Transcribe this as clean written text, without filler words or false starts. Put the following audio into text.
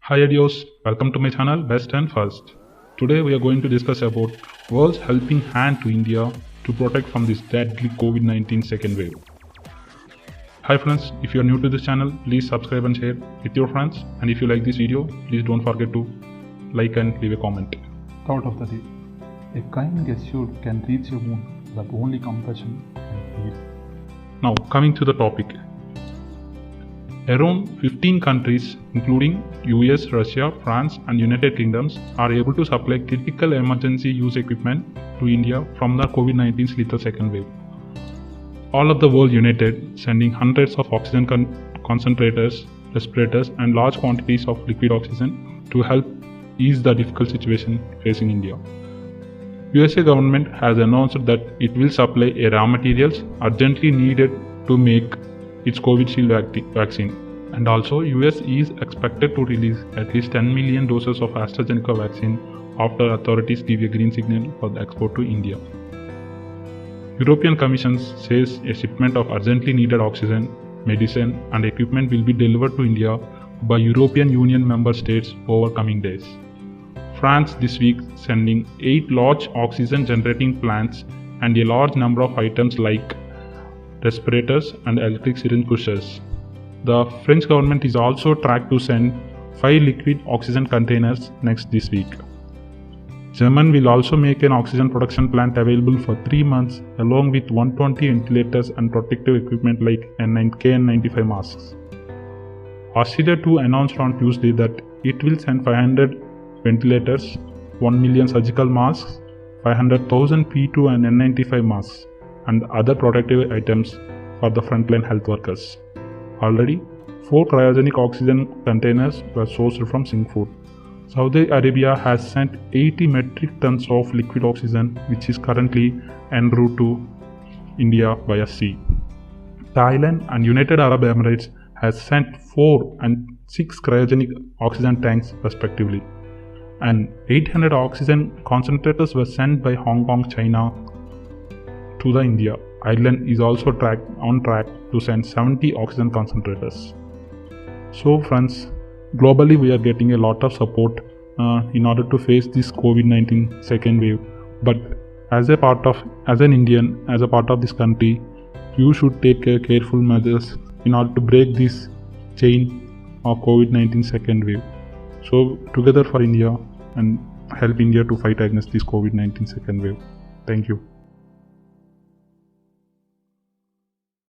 Hi adios, welcome to my channel Best and First. Today we are going to discuss about world's helping hand to India to protect from this deadly COVID-19 second wave. Hi friends, if you are new to this channel, please subscribe and share with your friends, and if you like this video, please don't forget to like and leave a comment. Thought of the day. A kind gesture can reach a wound that only compassion can heal. Now coming to the topic. Around 15 countries, including US, Russia, France and United Kingdoms, are able to supply critical emergency use equipment to India from the COVID-19's lethal second wave. All of the world united, sending hundreds of oxygen concentrators, respirators and large quantities of liquid oxygen to help ease the difficult situation facing India. USA government has announced that it will supply raw materials urgently needed to make its Covishield vaccine, and also US is expected to release at least 10 million doses of AstraZeneca vaccine after authorities give a green signal for the export to India. European Commission says a shipment of urgently needed oxygen, medicine and equipment will be delivered to India by European Union member states over coming days. France this week sending 8 large oxygen generating plants and a large number of items like respirators and electric syringe pushers. The French government is also tracked to send 5 liquid oxygen containers next this week. Germany will also make an oxygen production plant available for 3 months along with 120 ventilators and protective equipment like KN95 masks. Australia too announced on Tuesday that it will send 500 ventilators, 1 million surgical masks, 500,000 P2 and N95 masks and other protective items for the frontline health workers. Already, 4 cryogenic oxygen containers were sourced from Singapore. Saudi Arabia has sent 80 metric tons of liquid oxygen, which is currently en route to India via sea. Thailand and United Arab Emirates has sent 4 and 6 cryogenic oxygen tanks respectively. And 800 oxygen concentrators were sent by Hong Kong, China to the India. Ireland is also on track to send 70 oxygen concentrators. So friends, globally we are getting a lot of support in order to face this COVID-19 second wave. But as an Indian, as a part of this country, you should take careful measures in order to break this chain of COVID-19 second wave. So together for India and help India to fight against this COVID-19 second wave. Thank you.